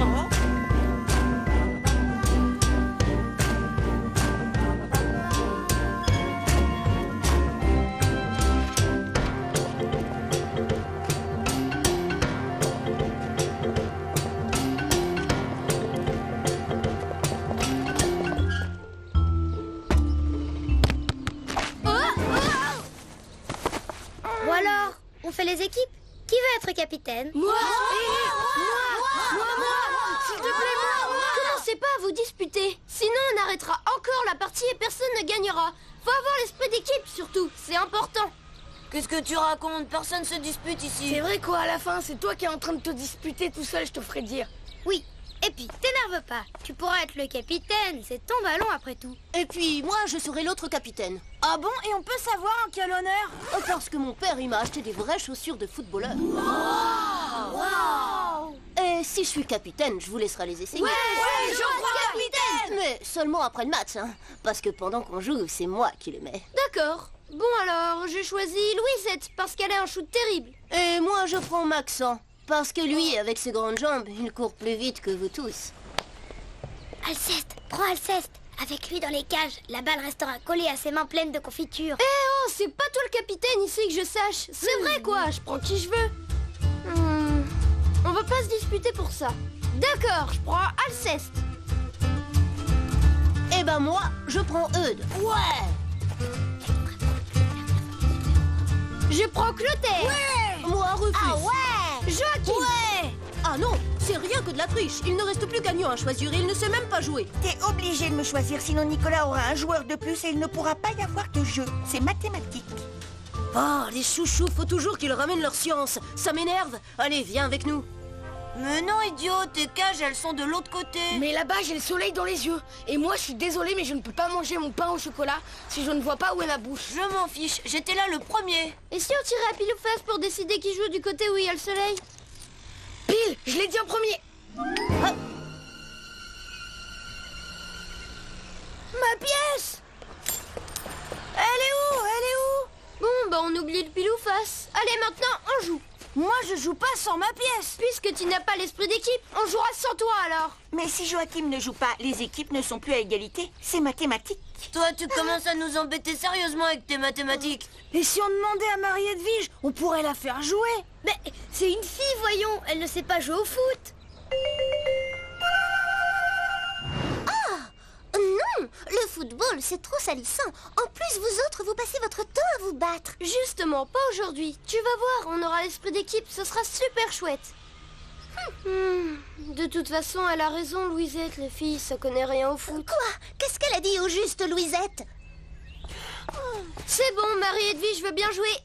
Bon alors, on fait les équipes? Qui veut être capitaine? Moi, s'il te plaît, moi. Commencez pas à vous disputer. Sinon, on arrêtera encore la partie et personne ne gagnera. Faut avoir l'esprit d'équipe, surtout. C'est important. Qu'est-ce que tu racontes? Personne se dispute ici. C'est vrai quoi, à la fin, c'est toi qui es en train de te disputer tout seul, je te ferai dire. Oui. Et puis, t'énerve pas. Tu pourras être le capitaine. C'est ton ballon après tout. Et puis, moi, je serai l'autre capitaine. Ah bon? Et on peut savoir en quel honneur? Parce que mon père, il m'a acheté des vraies chaussures de footballeur. Wow! Et si je suis capitaine, je vous laisserai les essayer. Ouais, je crois capitaine! Mais seulement après le match, hein. Parce que pendant qu'on joue, c'est moi qui les mets. D'accord. Bon alors, j'ai choisi Louisette parce qu'elle a un shoot terrible. Et moi, je prends Maxent. Parce que lui, avec ses grandes jambes, il court plus vite que vous tous. Alceste, prends Alceste. Avec lui dans les cages, la balle restera collée à ses mains pleines de confiture. Oh, c'est pas toi le capitaine ici que je sache. C'est vrai quoi, je prends qui je veux. On va pas se disputer pour ça. D'accord, je prends Alceste. Eh ben moi, je prends Eudes. Ouais! Je prends Clotaire. Ouais! Moi, Rufus. Ah ouais! Joachim. Ouais! Ah non, c'est rien que de la triche. Il ne reste plus qu'Agnon à choisir et il ne sait même pas jouer. T'es obligé de me choisir, sinon Nicolas aura un joueur de plus et il ne pourra pas y avoir de jeu. C'est mathématique. Oh, les chouchous, faut toujours qu'ils ramènent leur science. Ça m'énerve. Allez, viens avec nous. Mais non, idiot, tes cages, elles sont de l'autre côté. Mais là-bas, j'ai le soleil dans les yeux. Et moi, je suis désolée, mais je ne peux pas manger mon pain au chocolat si je ne vois pas où est ma bouche. Je m'en fiche, j'étais là le premier. Et si on tirait à pile ou face pour décider qui joue du côté où il y a le soleil? Pile, je l'ai dit en premier. Ah. Ma pièce! Elle est où? Elle est où? Bon, bah on oublie le pile ou face. Allez, maintenant, on joue. Moi, je joue pas sans ma pièce. Puisque tu n'as pas l'esprit d'équipe, on jouera sans toi alors. Mais si Joachim ne joue pas, les équipes ne sont plus à égalité. C'est mathématique. Toi, tu commences à nous embêter sérieusement avec tes mathématiques. Et si on demandait à Marie-Edwige, on pourrait la faire jouer. Mais c'est une fille, voyons. Elle ne sait pas jouer au foot. Non, le football, c'est trop salissant. En plus, vous autres, vous passez votre temps à vous battre. Justement, pas aujourd'hui. Tu vas voir, on aura l'esprit d'équipe, ce sera super chouette. De toute façon, elle a raison, Louisette, les filles, ça connaît rien au foot. Quoi? Qu'est-ce qu'elle a dit au juste, Louisette? C'est bon, Marie-Edwige, je veux bien jouer.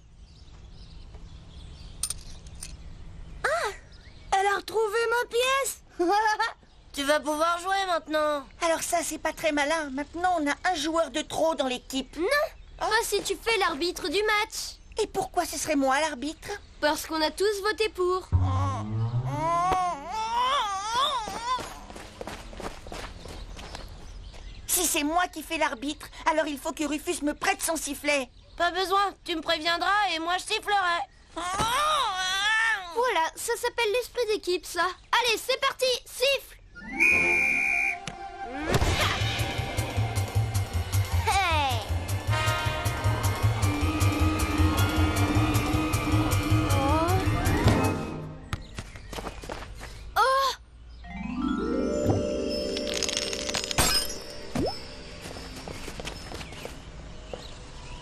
Elle a retrouvé ma pièce. Tu vas pouvoir jouer maintenant. Alors ça, c'est pas très malin. Maintenant, on a un joueur de trop dans l'équipe. Pas si tu fais l'arbitre du match. Et pourquoi ce serait moi l'arbitre? Parce qu'on a tous voté pour. Si c'est moi qui fais l'arbitre, alors il faut que Rufus me prête son sifflet. Pas besoin, tu me préviendras et moi je sifflerai. Voilà, ça s'appelle l'esprit d'équipe, ça. Allez, c'est parti, siffle.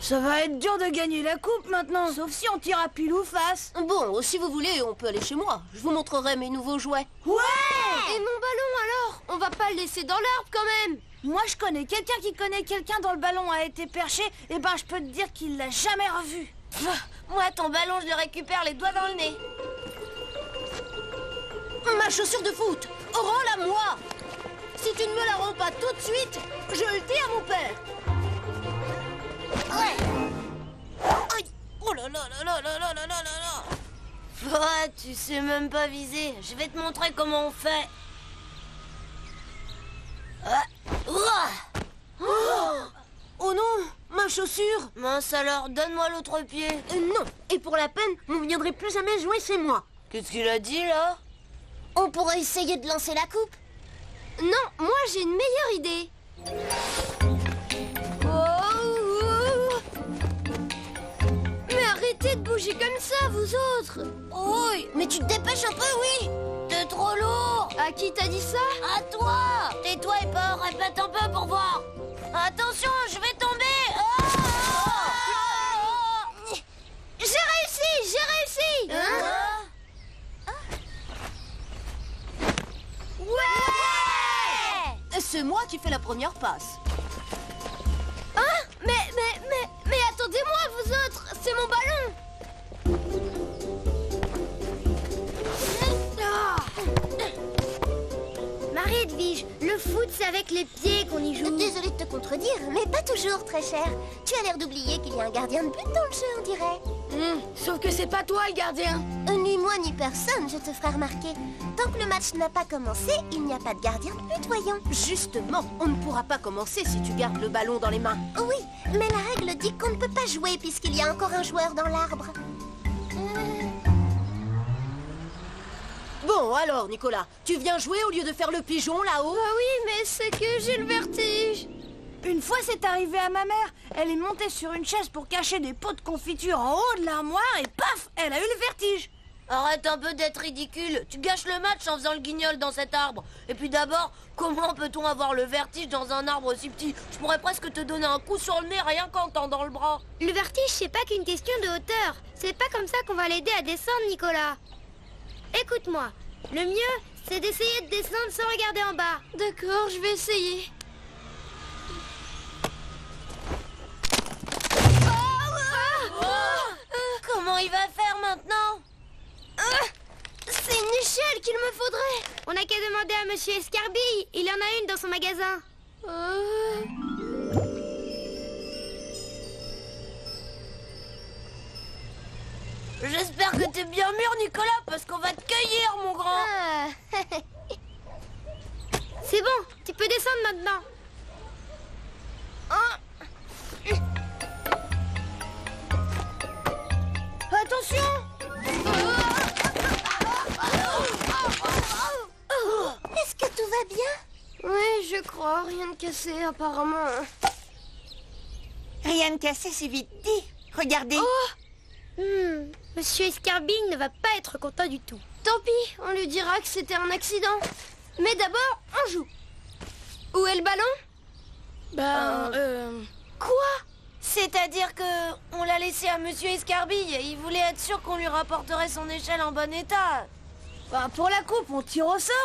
Ça va être dur de gagner la coupe maintenant, sauf si on tire à pile ou face. Bon, si vous voulez, on peut aller chez moi. Je vous montrerai mes nouveaux jouets. Ouais! Et mon ballon alors? On va pas le laisser dans l'arbre quand même. Moi, je connais quelqu'un qui connaît quelqu'un dont le ballon a été perché. Et ben, je peux te dire qu'il l'a jamais revu. Moi, ton ballon, je le récupère les doigts dans le nez. Ma chaussure de foot, rends-la moi. Si tu ne me la rends pas tout de suite, je le dis à mon père. Aïe. Oh là là là là là là là là là. Ah, tu sais même pas viser. Je vais te montrer comment on fait. Oh non, ma chaussure. Mince alors, donne-moi l'autre pied. Non, et pour la peine, on ne viendrait plus jamais jouer chez moi. Qu'est-ce qu'il a dit là? On pourrait essayer de lancer la coupe. Non, moi j'ai une meilleure idée. Oh. Mais arrêtez de bouger comme ça, vous autres. Oui, mais tu te dépêches un peu, oui. T'es trop lourd. À qui t'as dit ça? À toi. Tais-toi et pas, répète un peu pour voir. Attention, je vais tomber. J'ai réussi. Ouais. C'est moi qui fais la première passe. Mais attendez-moi, vous autres. C'est mon ballon. Marie Edwige, le foot, c'est avec les pieds qu'on y joue. Désolée de te contredire, mais pas toujours, très cher. Tu as l'air d'oublier qu'il y a un gardien de but dans le jeu, on dirait. Sauf que c'est pas toi le gardien. Ni moi ni personne, je te ferai remarquer. Tant que le match n'a pas commencé, il n'y a pas de gardien de but, voyons. Justement, on ne pourra pas commencer si tu gardes le ballon dans les mains. Oui, mais la règle dit qu'on ne peut pas jouer puisqu'il y a encore un joueur dans l'arbre. Bon, alors, Nicolas, tu viens jouer au lieu de faire le pigeon là-haut? Ah oui, mais c'est que j'ai le vertige. Une fois, c'est arrivé à ma mère. Elle est montée sur une chaise pour cacher des pots de confiture en haut de l'armoire et paf, elle a eu le vertige. Arrête un peu d'être ridicule. Tu gâches le match en faisant le guignol dans cet arbre. Et puis d'abord, comment peut-on avoir le vertige dans un arbre aussi petit? Je pourrais presque te donner un coup sur le nez rien qu'en tendant le bras. Le vertige, c'est pas qu'une question de hauteur. C'est pas comme ça qu'on va l'aider à descendre, Nicolas. Écoute-moi, le mieux, c'est d'essayer de descendre sans regarder en bas. D'accord, je vais essayer. Comment il va faire maintenant? C'est une échelle qu'il me faudrait. On n'a qu'à demander à Monsieur Escarbille. Il en a une dans son magasin. J'espère que t'es bien mûr, Nicolas, parce qu'on va te cueillir, mon grand. C'est bon, tu peux descendre maintenant. Attention! Est-ce que tout va bien? Oui, je crois. Rien de cassé, apparemment. Rien de cassé, c'est vite dit. Regardez. Monsieur Escarbille ne va pas être content du tout. Tant pis, on lui dira que c'était un accident. Mais d'abord, on joue. Où est le ballon? Quoi? C'est-à-dire que on l'a laissé à Monsieur Escarbille. Il voulait être sûr qu'on lui rapporterait son échelle en bon état. Pour la coupe, on tire au sort.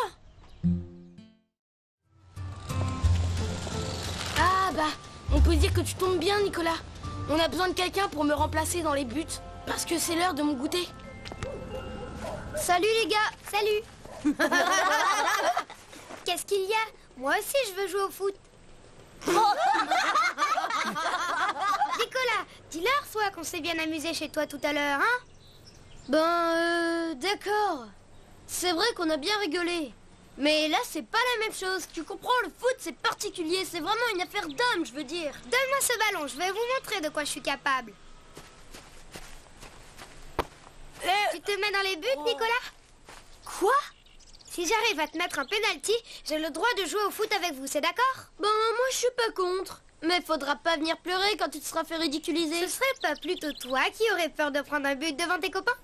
On peut dire que tu tombes bien, Nicolas. On a besoin de quelqu'un pour me remplacer dans les buts. Parce que c'est l'heure de mon goûter. Salut les gars. Salut. Qu'est-ce qu'il y a? Moi aussi, je veux jouer au foot. Nicolas, dis-leur soit qu'on s'est bien amusé chez toi tout à l'heure, hein? D'accord. C'est vrai qu'on a bien rigolé. Mais là, c'est pas la même chose. Tu comprends, le foot, c'est particulier. C'est vraiment une affaire d'homme, je veux dire. Donne-moi ce ballon, je vais vous montrer de quoi je suis capable. Tu te mets dans les buts, Nicolas? Quoi? Si j'arrive à te mettre un penalty, j'ai le droit de jouer au foot avec vous, c'est d'accord? Moi, je suis pas contre. Mais faudra pas venir pleurer quand tu te seras fait ridiculiser. Ce serait pas plutôt toi qui aurais peur de prendre un but devant tes copains?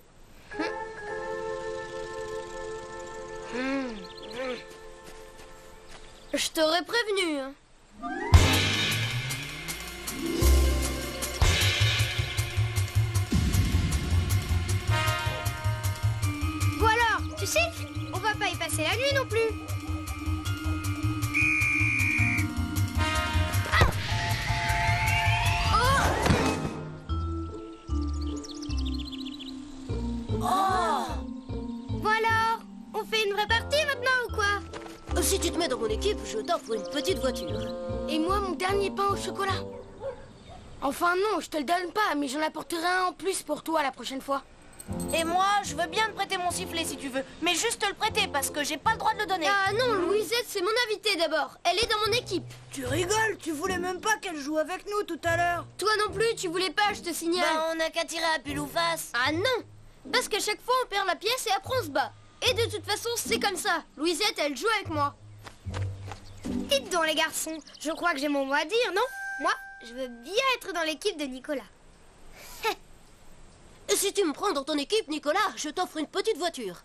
Je t'aurais prévenu, hein. Bon alors, tu siffles? On va pas y passer la nuit non plus. Bon alors, on fait une vraie partie maintenant ou quoi? Si tu te mets dans mon équipe, je t'offre une petite voiture. Et moi, mon dernier pain au chocolat. Enfin non, je te le donne pas, mais j'en apporterai un en plus pour toi la prochaine fois. Et moi, je veux bien te prêter mon sifflet si tu veux. Mais juste te le prêter parce que j'ai pas le droit de le donner. Ah non, Louisette, c'est mon invitée d'abord. Elle est dans mon équipe. Tu rigoles, tu voulais même pas qu'elle joue avec nous tout à l'heure. Toi non plus, tu voulais pas, je te signale. On a qu'à tirer à pile ou face. Ah non. Parce qu'à chaque fois, on perd la pièce et après on se bat. Et de toute façon, c'est comme ça. Louisette, elle joue avec moi. Dites donc les garçons, je crois que j'ai mon mot à dire, non? Moi, je veux bien être dans l'équipe de Nicolas. Et si tu me prends dans ton équipe, Nicolas, je t'offre une petite voiture.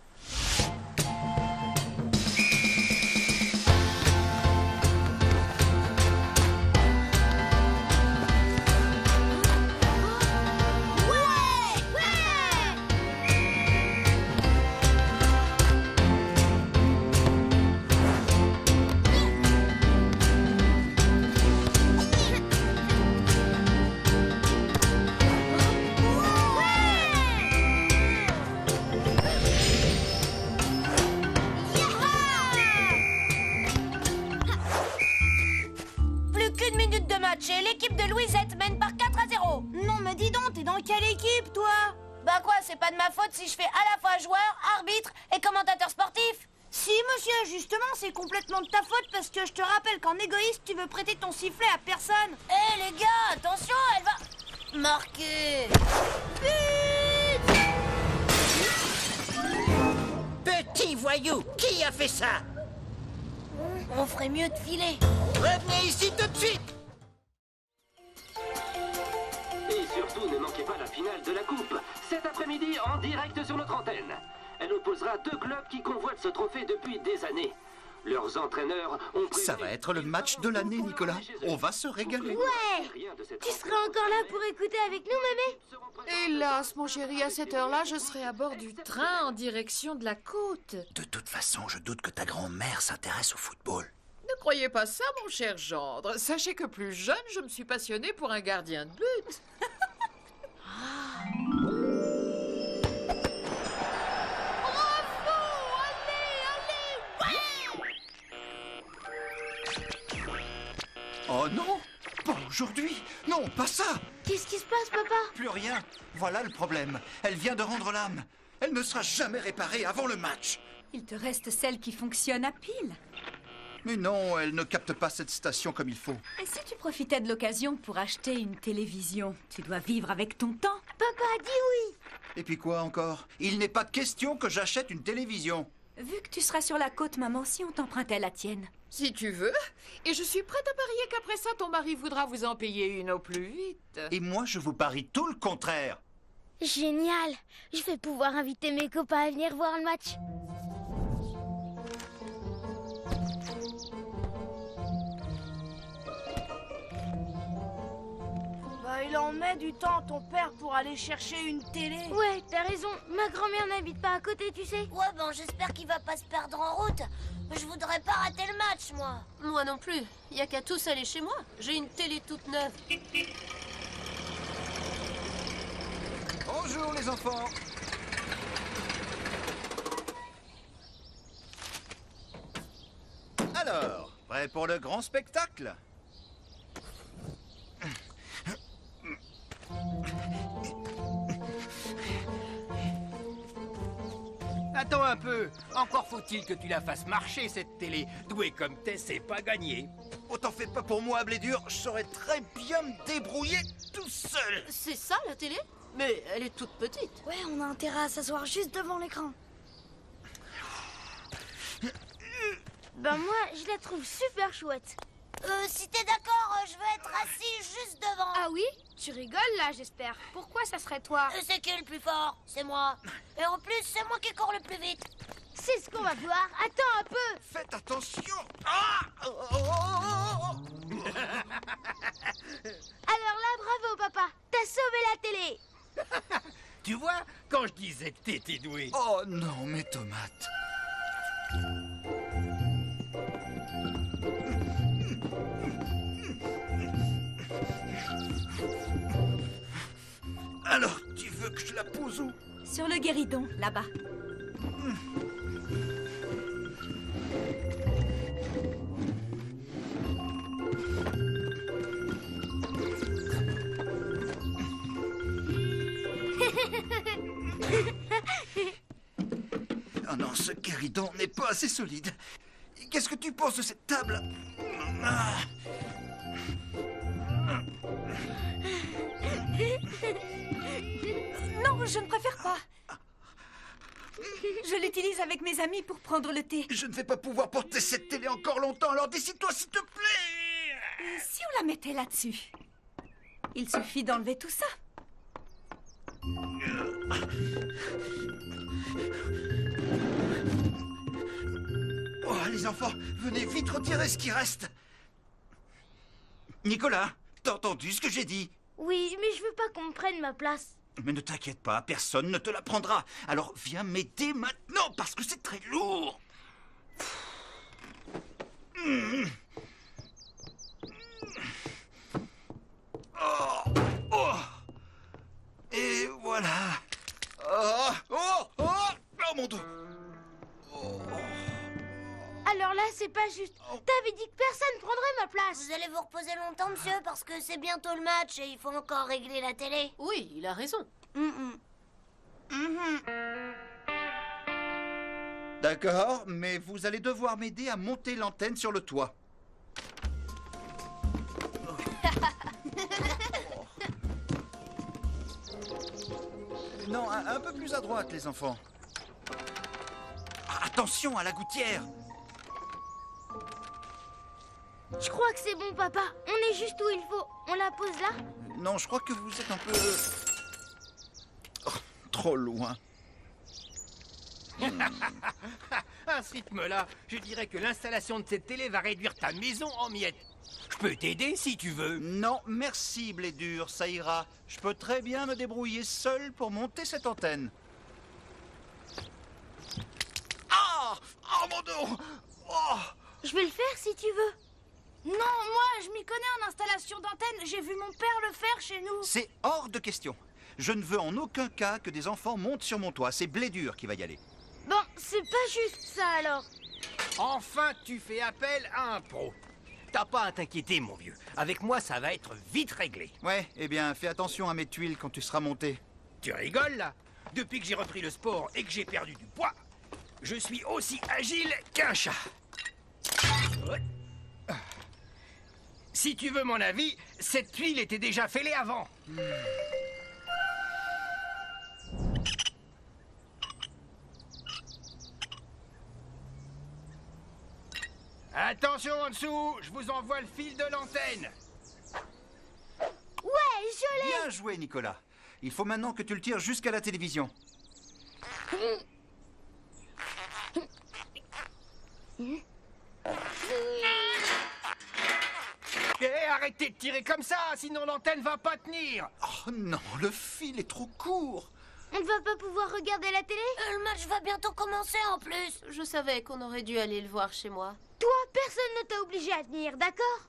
Et l'équipe de Louisette mène par 4-0. Non, mais dis donc, t'es dans quelle équipe, toi? Bah quoi, c'est pas de ma faute si je fais à la fois joueur, arbitre et commentateur sportif? Si, monsieur, justement, c'est complètement de ta faute parce que je te rappelle qu'en égoïste, tu veux prêter ton sifflet à personne. Eh les gars, attention, elle va... marquer. Petit voyou, qui a fait ça? On ferait mieux de filer. Revenez ici tout de suite! Et surtout, ne manquez pas la finale de la Coupe, cet après-midi en direct sur notre antenne. Elle opposera deux clubs qui convoitent ce trophée depuis des années. Leurs entraîneurs ont prévu... Ça va être le match de l'année, Nicolas. On va se régaler. Ouais! Tu seras encore là pour écouter avec nous, mémé? Hélas, mon chéri, à cette heure-là, je serai à bord du train en direction de la côte. De toute façon, je doute que ta grand-mère s'intéresse au football. Ne croyez pas ça, mon cher gendre. Sachez que plus jeune, je me suis passionnée pour un gardien de but. Oh non! Pas aujourd'hui! Non, pas ça! Qu'est-ce qui se passe, papa? Plus rien. Voilà le problème. Elle vient de rendre l'âme. Elle ne sera jamais réparée avant le match. Il te reste celle qui fonctionne à pile. Mais non, elle ne capte pas cette station comme il faut. Et si tu profitais de l'occasion pour acheter une télévision? Tu dois vivre avec ton temps. Papa a dit oui. Et puis quoi encore? Il n'est pas de question que j'achète une télévision. Vu que tu seras sur la côte, maman, si on t'empruntait la tienne. Si tu veux. Et je suis prête à parier qu'après ça, ton mari voudra vous en payer une au plus vite. Et moi, je vous parie tout le contraire. Génial. Je vais pouvoir inviter mes copains à venir voir le match. Bah, il en met du temps, ton père, pour aller chercher une télé. Ouais, t'as raison. Ma grand-mère n'habite pas à côté, tu sais. Ouais, bon, j'espère qu'il va pas se perdre en route. Je voudrais pas rater le match, moi. Moi non plus. Il y a qu'à tous aller chez moi. J'ai une télé toute neuve. Bonjour les enfants. Alors, prêt pour le grand spectacle? Attends un peu. Encore faut-il que tu la fasses marcher, cette télé. Doué comme t'es, c'est pas gagné. Oh, t'en fais pas pour moi, blé dur. Je saurais très bien me débrouiller tout seul. C'est ça, la télé? Mais elle est toute petite. Ouais, on a intérêt à s'asseoir juste devant l'écran. Ben moi, je la trouve super chouette. Si t'es d'accord, je veux être assis juste devant. Ah oui? Tu rigoles là, j'espère. Pourquoi ça serait toi? C'est qui le plus fort? C'est moi. Et en plus, c'est moi qui cours le plus vite. C'est ce qu'on va voir. Attends un peu. Faites attention. Ah! Alors là, bravo papa. T'as sauvé la télé. Tu vois, quand je disais que t'étais doué. Oh non, mes tomates. Alors, tu veux que je la pose où? Sur le guéridon, là-bas. Oh non, ce guéridon n'est pas assez solide. Qu'est-ce que tu penses de cette table? Ah. Non, je ne préfère pas. Je l'utilise avec mes amis pour prendre le thé. Je ne vais pas pouvoir porter cette télé encore longtemps, alors décide-toi s'il te plaît. Et si on la mettait là-dessus? Il suffit d'enlever tout ça. Oh, les enfants, venez vite retirer ce qui reste. Nicolas, t'as entendu ce que j'ai dit? Oui, mais je veux pas qu'on me prenne ma place. Mais ne t'inquiète pas, personne ne te la prendra. Alors viens m'aider maintenant, parce que c'est très lourd. Oh, oh. Et voilà. Oh, oh, oh, oh mon dos. Alors là, c'est pas juste. T'avais dit que personne prendrait ma place. Vous allez vous reposer longtemps, monsieur, parce que c'est bientôt le match et il faut encore régler la télé. Oui, il a raison. D'accord, mais vous allez devoir m'aider à monter l'antenne sur le toit. Non, un peu plus à droite, les enfants. Ah, attention à la gouttière. Je crois que c'est bon, papa. On est juste où il faut. On la pose là? Non, je crois que vous êtes un peu... Oh, trop loin. À ce rythme-là, je dirais que l'installation de cette télé va réduire ta maison en miettes. Je peux t'aider si tu veux. Non, merci, Blédur, ça ira. Je peux très bien me débrouiller seul pour monter cette antenne. Ah! Oh, mon dos! Oh! Je vais le faire si tu veux. Non, moi, je m'y connais en installation d'antenne. J'ai vu mon père le faire chez nous. C'est hors de question. Je ne veux en aucun cas que des enfants montent sur mon toit. C'est Blédur qui va y aller. Bon, c'est pas juste ça alors. Enfin, tu fais appel à un pro. T'as pas à t'inquiéter, mon vieux. Avec moi, ça va être vite réglé. Ouais, eh bien, fais attention à mes tuiles quand tu seras monté. Tu rigoles, là? Depuis que j'ai repris le sport et que j'ai perdu du poids, je suis aussi agile qu'un chat. Si tu veux mon avis, cette tuile était déjà fêlée avant. Attention en dessous, je vous envoie le fil de l'antenne. Ouais, je l'ai. Bien joué, Nicolas. Il faut maintenant que tu le tires jusqu'à la télévision. Arrêtez de tirer comme ça, sinon l'antenne va pas tenir. Oh non, le fil est trop court. On ne va pas pouvoir regarder la télé? Le match va bientôt commencer en plus. Je savais qu'on aurait dû aller le voir chez moi. Toi, personne ne t'a obligé à venir, d'accord?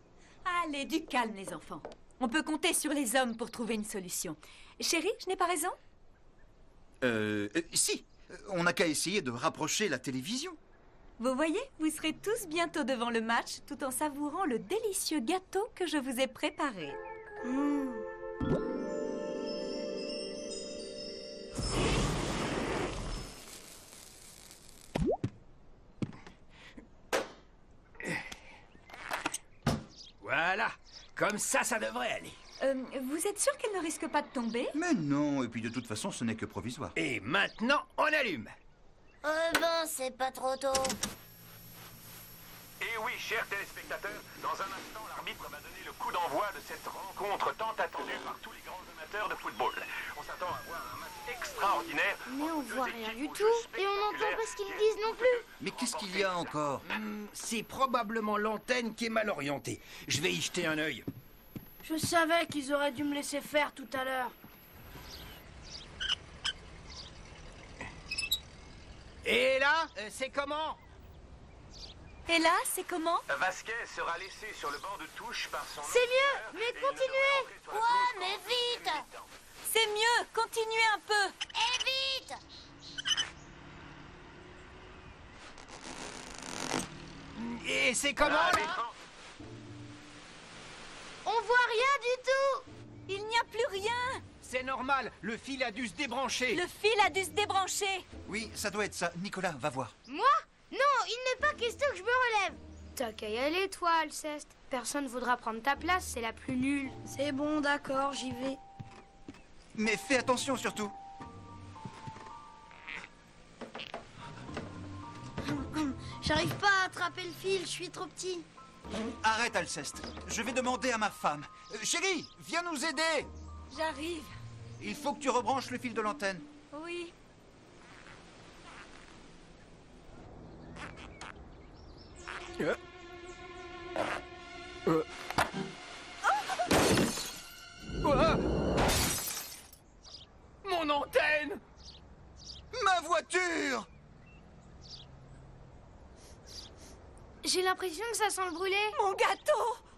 Allez, du calme, les enfants. On peut compter sur les hommes pour trouver une solution. Chérie, je n'ai pas raison? Si. On n'a qu'à essayer de rapprocher la télévision. Vous voyez, vous serez tous bientôt devant le match, tout en savourant le délicieux gâteau que je vous ai préparé. Voilà, comme ça devrait aller. Vous êtes sûr qu'elle ne risque pas de tomber? Mais non, et puis de toute façon, ce n'est que provisoire. Et maintenant, on allume. Ben, c'est pas trop tôt. Et oui, chers téléspectateurs, dans un instant, l'arbitre va donner le coup d'envoi de cette rencontre tant attendue par tous les grands amateurs de football. On s'attend à voir un match extraordinaire. Mais on voit rien du tout et on n'entend pas ce qu'ils disent non plus. Mais qu'est-ce qu'il y a encore? C'est probablement l'antenne qui est mal orientée. Je vais y jeter un œil. Je savais qu'ils auraient dû me laisser faire tout à l'heure. Et là, c'est comment? Et là, c'est comment? Vasquez sera laissé sur le banc de touche par son... C'est mieux, mais continuez. Ouais, mais vite. C'est mieux, continuez un peu. Et vite. Et c'est comment là? On voit rien du tout. Il n'y a plus rien. C'est normal, le fil a dû se débrancher. Le fil a dû se débrancher. Oui, ça doit être ça. Nicolas, va voir. Moi? Non, il n'est pas question que je me relève. T'as qu'à y aller, toi, Alceste. Personne voudra prendre ta place, c'est la plus nulle. C'est bon, d'accord, j'y vais. Mais fais attention surtout. J'arrive pas à attraper le fil, je suis trop petit. Arrête, Alceste. Je vais demander à ma femme. Chérie, viens nous aider. J'arrive. Il faut que tu rebranches le fil de l'antenne. Oui. Mon antenne! Ma voiture! J'ai l'impression que ça sent le brûler. Mon gâteau!